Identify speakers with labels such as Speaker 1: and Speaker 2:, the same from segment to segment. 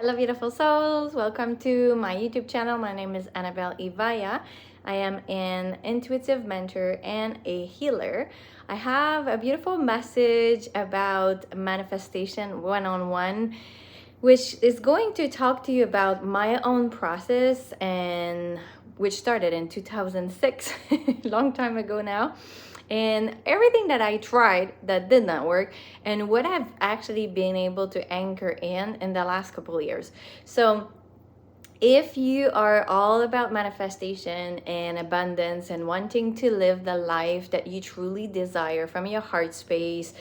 Speaker 1: Hello, beautiful souls. Welcome to my YouTube channel. My name is Annabelle Ivaya. I am an intuitive mentor and a healer. I have a beautiful message about manifestation one-on-one, which is going to talk to you about my own process, and which started in 2006, long time ago now, and everything that I tried that did not work, and what I've actually been able to anchor in the last couple of years. So if you are all about manifestation and abundance and wanting to live the life that you truly desire from your heart space,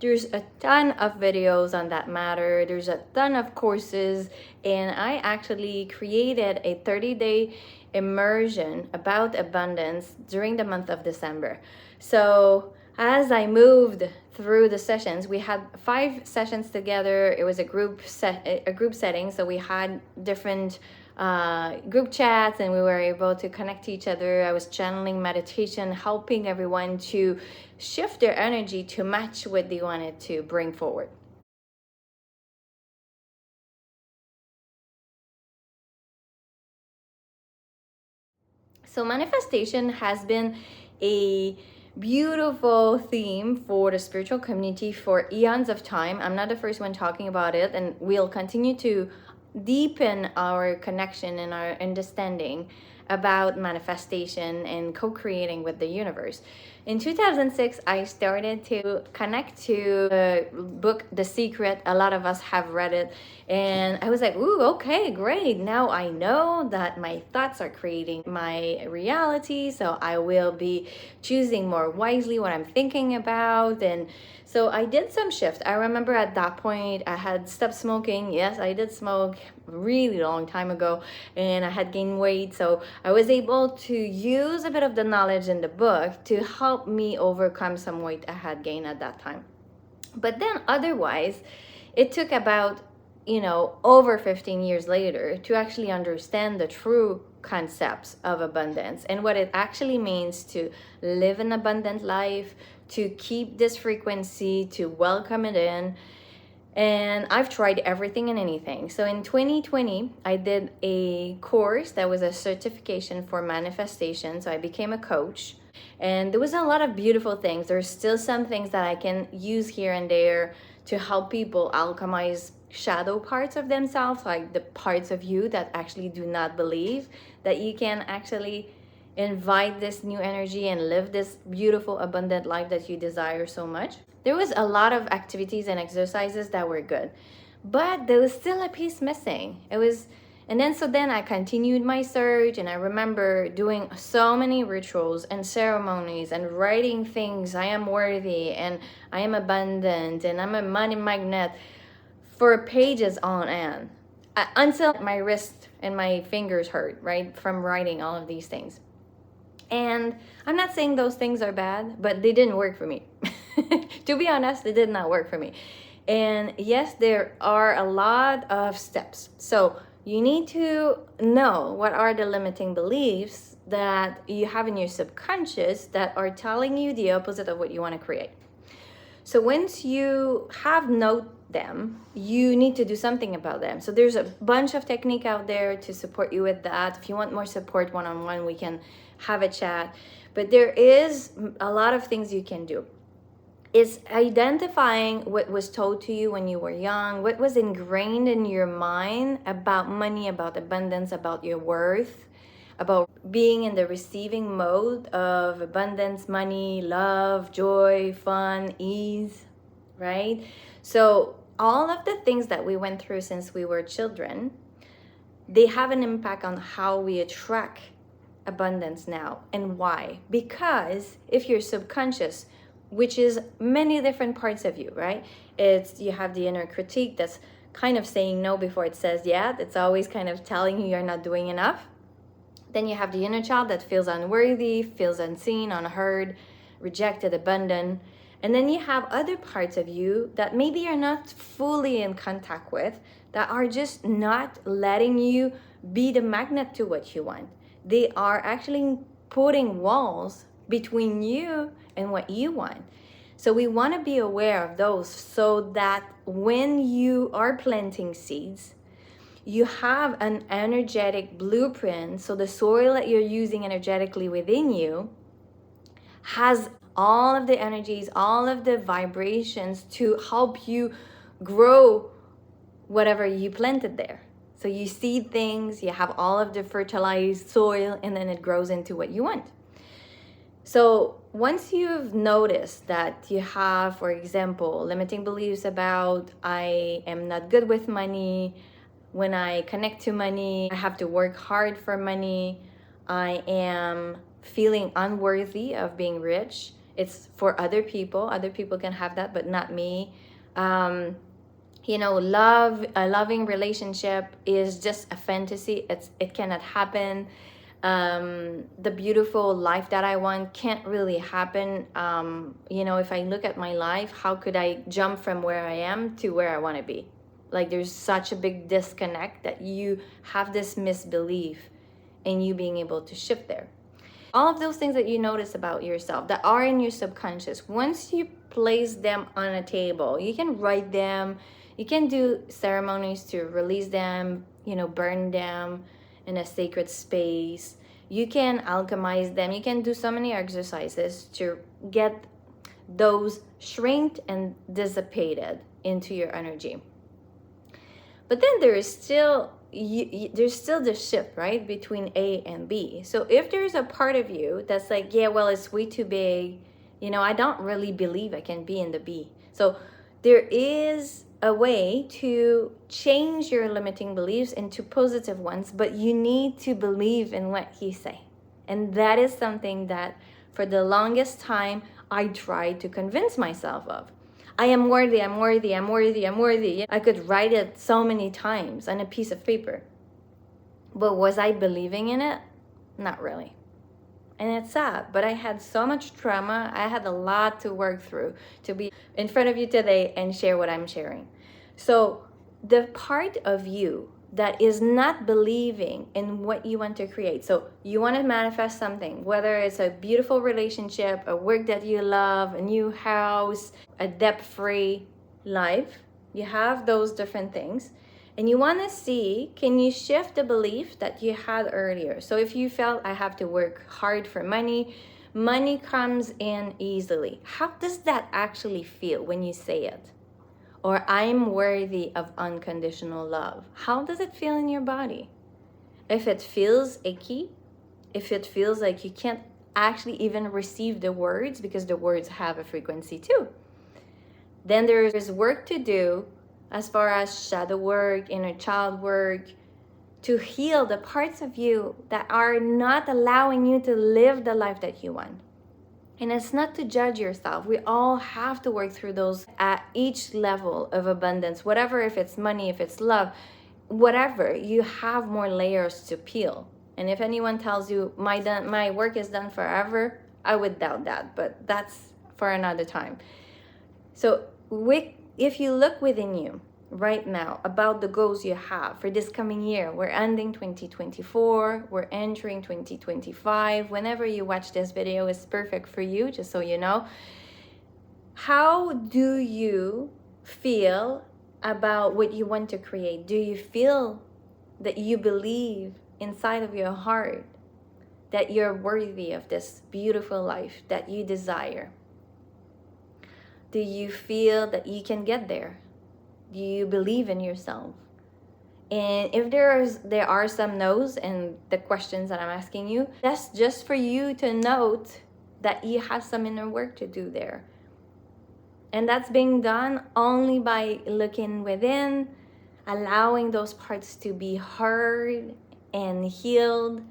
Speaker 1: there's a ton of videos on that matter. There's a ton of courses, and I actually created a 30-day immersion about abundance during the month of December. So as I moved through the sessions, we had 5 sessions together. It was a group setting, so we had different group chats, and we were able to connect to each other. I was channeling meditation, helping everyone to shift their energy to match what they wanted to bring forward. So manifestation has been a beautiful theme for the spiritual community for eons of time. I'm not the first one talking about it, and we'll continue to deepen our connection and our understanding about manifestation and co-creating with the universe. In 2006, I started to connect to the book The Secret. A lot of us have read it, and I was like, ooh, okay, great. Now I know that my thoughts are creating my reality, so I will be choosing more wisely what I'm thinking about. And so I did some shift. I remember at that point I had stopped smoking. Yes, I did smoke a really long time ago, and I had gained weight. So I was able to use a bit of the knowledge in the book to help me overcome some weight I had gained at that time. But then otherwise, it took about, over 15 years later to actually understand the true concepts of abundance and what it actually means to live an abundant life, to keep this frequency, to welcome it in. And I've tried everything and anything. So in 2020, I did a course that was a certification for manifestation. So I became a coach. And there was a lot of beautiful things. There's still some things that I can use here and there to help people alchemize shadow parts of themselves, like the parts of you that actually do not believe that you can actually invite this new energy and live this beautiful, abundant life that you desire so much. There was a lot of activities and exercises that were good, but there was still a piece missing. And then I continued my search, and I remember doing so many rituals and ceremonies and writing things. I am worthy, and I am abundant, and I'm a money magnet for pages on end, until my wrist and my fingers hurt, right, from writing all of these things. And I'm not saying those things are bad, but they didn't work for me. To be honest, they did not work for me. And yes, there are a lot of steps. So you need to know what are the limiting beliefs that you have in your subconscious that are telling you the opposite of what you want to create. So once you have noted them, you need to do something about them. So there's a bunch of technique out there to support you with that. If you want more support one-on-one, we can have a chat. But there is a lot of things you can do. It's identifying what was told to you when you were young, what was ingrained in your mind about money, about abundance, about your worth, about being in the receiving mode of abundance, money, love, joy, fun, ease, right? So all of the things that we went through since we were children, they have an impact on how we attract abundance now. And why? Because if your subconscious, which is many different parts of you, right? You have the inner critic that's kind of saying no before it says yeah. It's always kind of telling you you're not doing enough. Then you have the inner child that feels unworthy, feels unseen, unheard, rejected, abandoned. And then you have other parts of you that maybe you're not fully in contact with, that are just not letting you be the magnet to what you want. They are actually putting walls between you and what you want. So we want to be aware of those, so that when you are planting seeds, you have an energetic blueprint. So the soil that you're using energetically within you has all of the energies, all of the vibrations to help you grow whatever you planted there. So you seed things, you have all of the fertilized soil, and then it grows into what you want. So once you've noticed that you have, for example, limiting beliefs about I am not good with money, when I connect to money, I have to work hard for money, I am feeling unworthy of being rich. It's for other people. Other people can have that, but not me. You know, a loving relationship is just a fantasy. It cannot happen. The beautiful life that I want can't really happen. You know, if I look at my life, how could I jump from where I am to where I want to be? Like, there's such a big disconnect that you have this misbelief in you being able to shift there. All of those things that you notice about yourself that are in your subconscious, once you place them on a table, you can write them, you can do ceremonies to release them, you know, burn them in a sacred space. You can alchemize them. You can do so many exercises to get those shrinked and dissipated into your energy. But then there is still there's still the shift, right, between A and B. So if there's a part of you that's like, yeah, well, it's way too big, you know, I don't really believe I can be in the B. So there is a way to change your limiting beliefs into positive ones, but you need to believe in what you say. And that is something that for the longest time I tried to convince myself of. I am worthy, I'm worthy, I'm worthy, I'm worthy. I could write it so many times on a piece of paper. But was I believing in it? Not really. And it's sad, but I had so much trauma. I had a lot to work through to be in front of you today and share what I'm sharing. So the part of you that is not believing in what you want to create. So you want to manifest something, whether it's a beautiful relationship, a work that you love, a new house, a debt-free life. You have those different things. And you want to see, can you shift the belief that you had earlier? So if you felt I have to work hard for money, money comes in easily. How does that actually feel when you say it? Or I'm worthy of unconditional love. How does it feel in your body? If it feels icky, if it feels like you can't actually even receive the words because the words have a frequency too, then there is work to do as far as shadow work, inner child work, to heal the parts of you that are not allowing you to live the life that you want. And it's not to judge yourself. We all have to work through those at each level of abundance, whatever, if it's money, if it's love, whatever, you have more layers to peel. And if anyone tells you my work is done forever, I would doubt that, but that's for another time. So if you look within you right now about the goals you have for this coming year, we're ending 2024, we're entering 2025. Whenever you watch this video is perfect for you, just so you know. How do you feel about what you want to create? Do you feel that you believe inside of your heart that you're worthy of this beautiful life that you desire? Do you feel that you can get there? Do you believe in yourself? And if there are some no's in the questions that I'm asking you, that's just for you to note that you have some inner work to do there. And that's being done only by looking within, allowing those parts to be heard and healed.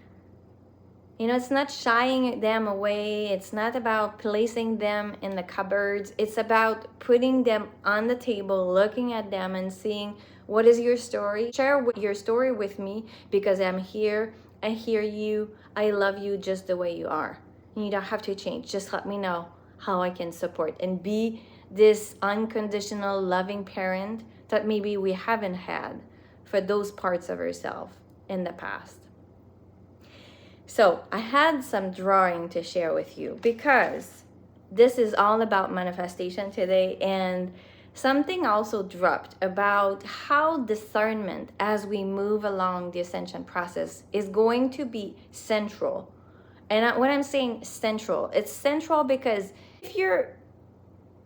Speaker 1: You know, it's not shying them away. It's not about placing them in the cupboards. It's about putting them on the table, looking at them and seeing, what is your story? Share your story with me because I'm here. I hear you. I love you just the way you are. You don't have to change. Just let me know how I can support and be this unconditional loving parent that maybe we haven't had for those parts of ourselves in the past. So I had some drawing to share with you because this is all about manifestation today, and something also dropped about how discernment as we move along the ascension process is going to be central. And when I'm saying central, it's central because if you're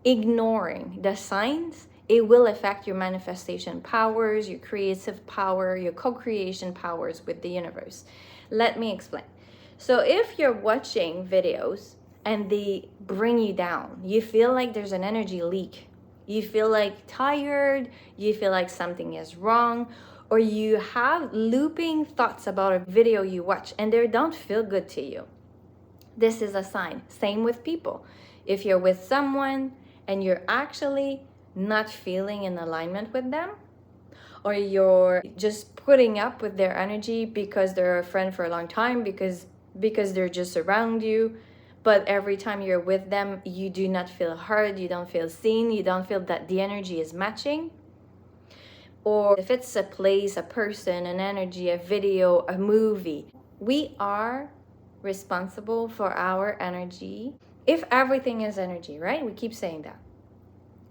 Speaker 1: ignoring the signs, it will affect your manifestation powers, your creative power, your co-creation powers with the universe. Let me explain. So if you're watching videos and they bring you down, you feel like there's an energy leak, you feel like tired, you feel like something is wrong, or you have looping thoughts about a video you watch and they don't feel good to you, this is a sign. Same with people. If you're with someone and you're actually not feeling in alignment with them, or you're just putting up with their energy because they're a friend for a long time, because they're just around you, but every time you're with them, you do not feel heard, you don't feel seen, you don't feel that the energy is matching. Or if it's a place, a person, an energy, a video, a movie, we are responsible for our energy. If everything is energy, right? We keep saying that.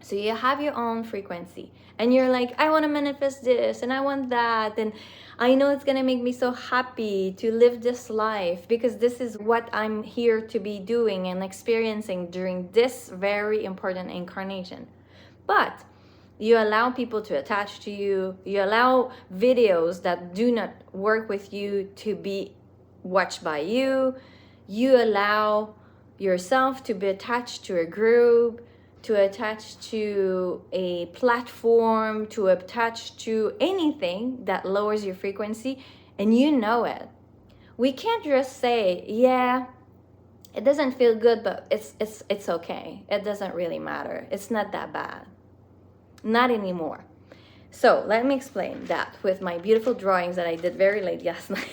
Speaker 1: So you have your own frequency and you're like, I want to manifest this and I want that, and I know it's going to make me so happy to live this life because this is what I'm here to be doing and experiencing during this very important incarnation. But you allow people to attach to you, you allow videos that do not work with you to be watched by you, you allow yourself to be attached to a group, to attach to a platform, to attach to anything that lowers your frequency, and you know it. We can't just say, yeah, it doesn't feel good, but it's okay. It doesn't really matter. It's not that bad. Not anymore. So let me explain that with my beautiful drawings that I did very late last night.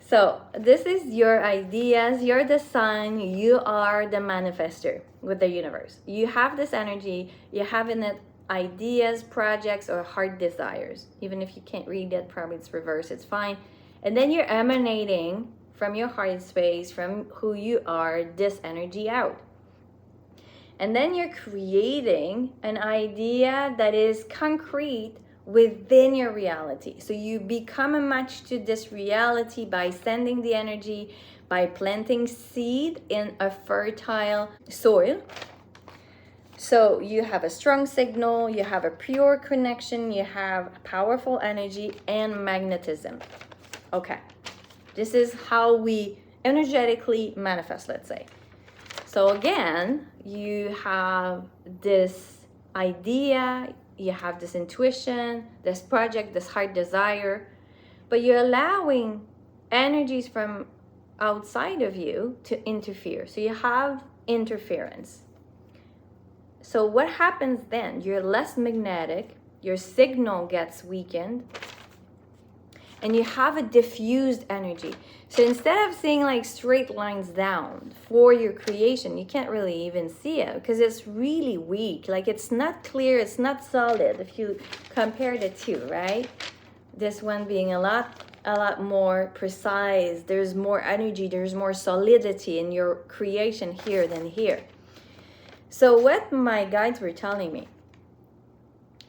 Speaker 1: So this is your ideas, you're the sun, you are the manifester with the universe. You have this energy, you have in it ideas, projects, or heart desires. Even if you can't read it, probably it's reverse, it's fine. And then you're emanating from your heart space, from who you are, this energy out. And then you're creating an idea that is concrete within your reality. So you become a match to this reality by sending the energy, by planting seed in a fertile soil. So you have a strong signal, you have a pure connection, you have powerful energy and magnetism. Okay, this is how we energetically manifest, let's say. So again, you have this idea, you have this intuition, this project, this heart desire, but you're allowing energies from outside of you to interfere. So you have interference. So what happens then? You're less magnetic, your signal gets weakened, and you have a diffused energy. So instead of seeing like straight lines down for your creation, you can't really even see it because it's really weak. Like it's not clear, it's not solid if you compare the two, right? This one being a lot more precise. There's more energy, there's more solidity in your creation here than here. So what my guides were telling me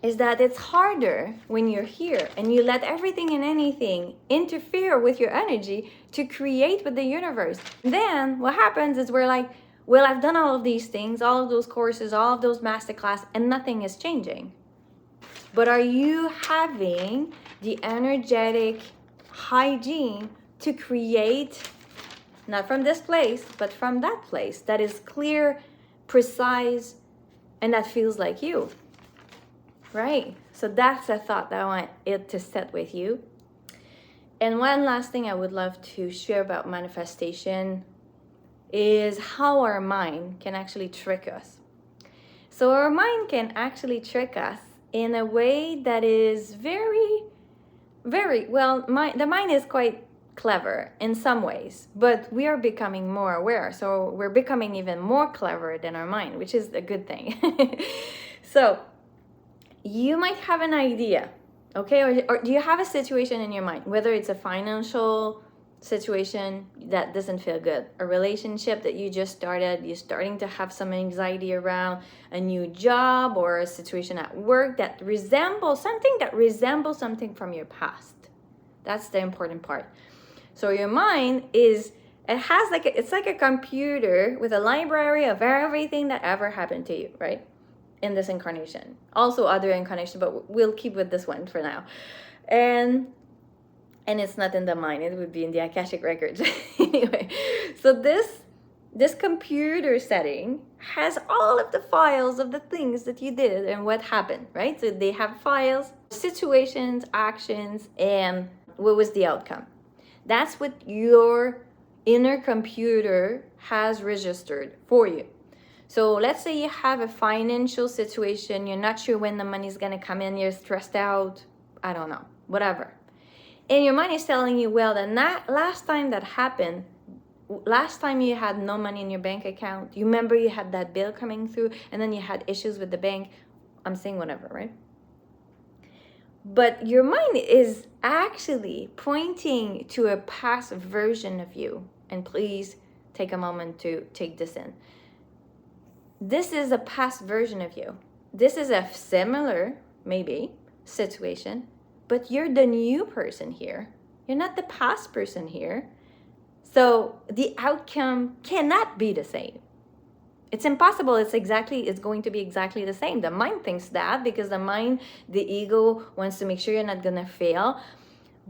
Speaker 1: is that it's harder when you're here and you let everything and anything interfere with your energy to create with the universe. Then what happens is we're like, well, I've done all of these things, all of those courses, all of those masterclass, and nothing is changing. But are you having the energetic hygiene to create, not from this place, but from that place that is clear, precise, and that feels like you? Right? So that's a thought that I want it to set with you. And one last thing I would love to share about manifestation is how our mind can actually trick us. So our mind can actually trick us in a way that is very, very, well, the mind is quite clever in some ways, but we are becoming more aware. So we're becoming even more clever than our mind, which is a good thing. So you might have an idea, okay? Or do you have a situation in your mind, whether it's a financial situation that doesn't feel good, a relationship that you just started, you're starting to have some anxiety around, a new job or a situation at work that resembles something from your past. That's the important part. So your mind is, it's like a computer with a library of everything that ever happened to you, right? In this incarnation, also other incarnation, but we'll keep with this one for now. And it's not in the mind, it would be in the Akashic records. Anyway, so this computer setting has all of the files of the things that you did and what happened, right? So they have files, situations, actions, and what was the outcome. That's what your inner computer has registered for you. So let's say you have a financial situation, you're not sure when the money's gonna come in, you're stressed out, I don't know, whatever. And your mind is telling you, well, last time that happened, last time you had no money in your bank account, you remember you had that bill coming through and then you had issues with the bank. I'm saying whatever, right? But your mind is actually pointing to a past version of you. And please take a moment to take this in. This is a past version of you. This is a similar, maybe, situation, but you're the new person here. You're not the past person here. So the outcome cannot be the same. It's impossible. It's going to be exactly the same. The mind thinks that because the mind, the ego wants to make sure you're not going to fail.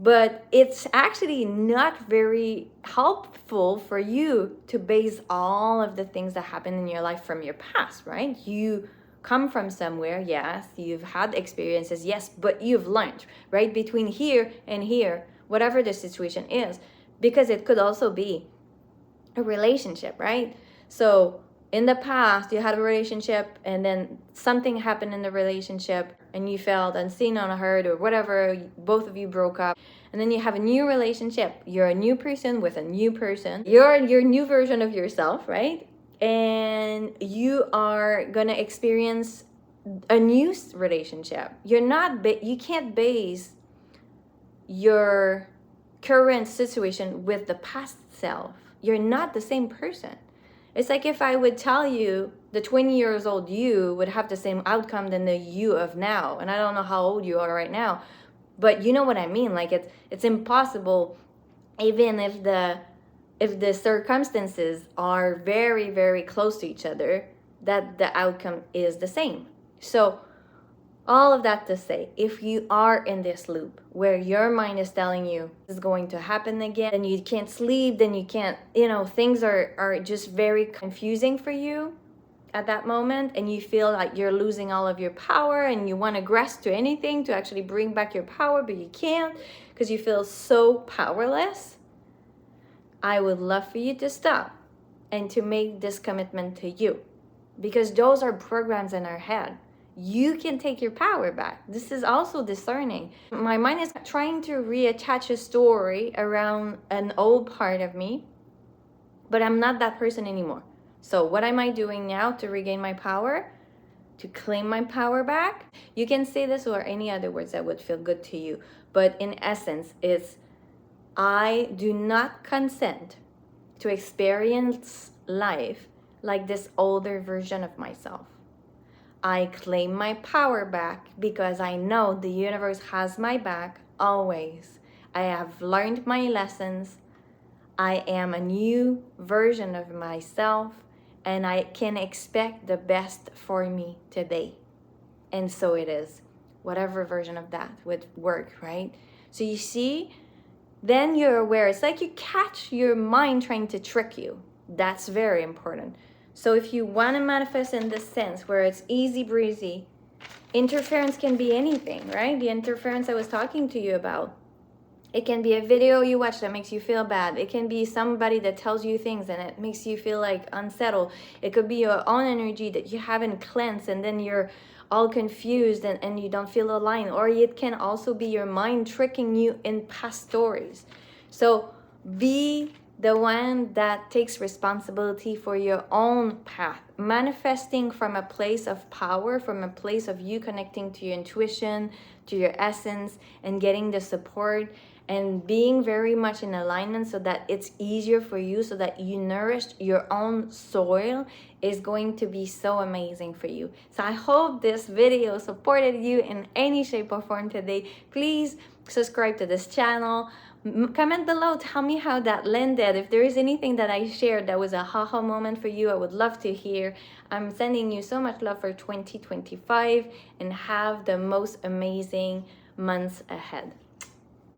Speaker 1: But it's actually not very helpful for you to base all of the things that happen in your life from your past, right? You come from somewhere, yes, you've had experiences, yes, but you've learned, right? Between here and here, whatever the situation is, because it could also be a relationship, right? So in the past, you had a relationship and then something happened in the relationship and you felt unseen, unheard, or whatever, both of you broke up. And then you have a new relationship. You're a new person with a new person. You're your new version of yourself, right? And you are gonna experience a new relationship. You can't base your current situation with the past self. You're not the same person. It's like if I would tell you the 20 years old you would have the same outcome than the you of now. And I don't know how old you are right now, but you know what I mean. Like it's impossible, even if the circumstances are very, very close to each other, that the outcome is the same. So all of that to say, if you are in this loop where your mind is telling you this is going to happen again, and you can't sleep, then you can't, things are just very confusing for you at that moment, and you feel like you're losing all of your power and you want to grasp to anything to actually bring back your power, but you can't because you feel so powerless, I would love for you to stop and to make this commitment to you, because those are programs in our head. You can take your power back. This is also discerning. My mind is trying to reattach a story around an old part of me, but I'm not that person anymore. So what am I doing now to regain my power? To claim my power back? You can say this or any other words that would feel good to you, but in essence, it's I do not consent to experience life like this older version of myself. I claim my power back because I know the universe has my back always. I have learned my lessons. I am a new version of myself, and I can expect the best for me today. And so it is. Whatever version of that would work, right? So you see, then you're aware. It's like you catch your mind trying to trick you. That's very important. So if you want to manifest in this sense where it's easy breezy, interference can be anything, right? The interference I was talking to you about. It can be a video you watch that makes you feel bad. It can be somebody that tells you things and it makes you feel like unsettled. It could be your own energy that you haven't cleansed and then you're all confused and you don't feel aligned. Or it can also be your mind tricking you in past stories. So be the one that takes responsibility for your own path, manifesting from a place of power, from a place of you connecting to your intuition, to your essence, and getting the support and being very much in alignment so that it's easier for you, so that you nourished your own soil, is going to be so amazing for you. So I hope this video supported you in any shape or form today. Please subscribe to this channel. Comment below, tell me how that landed. If there is anything that I shared that was a haha moment for you, I would love to hear. I'm sending you so much love for 2025, and have the most amazing months ahead.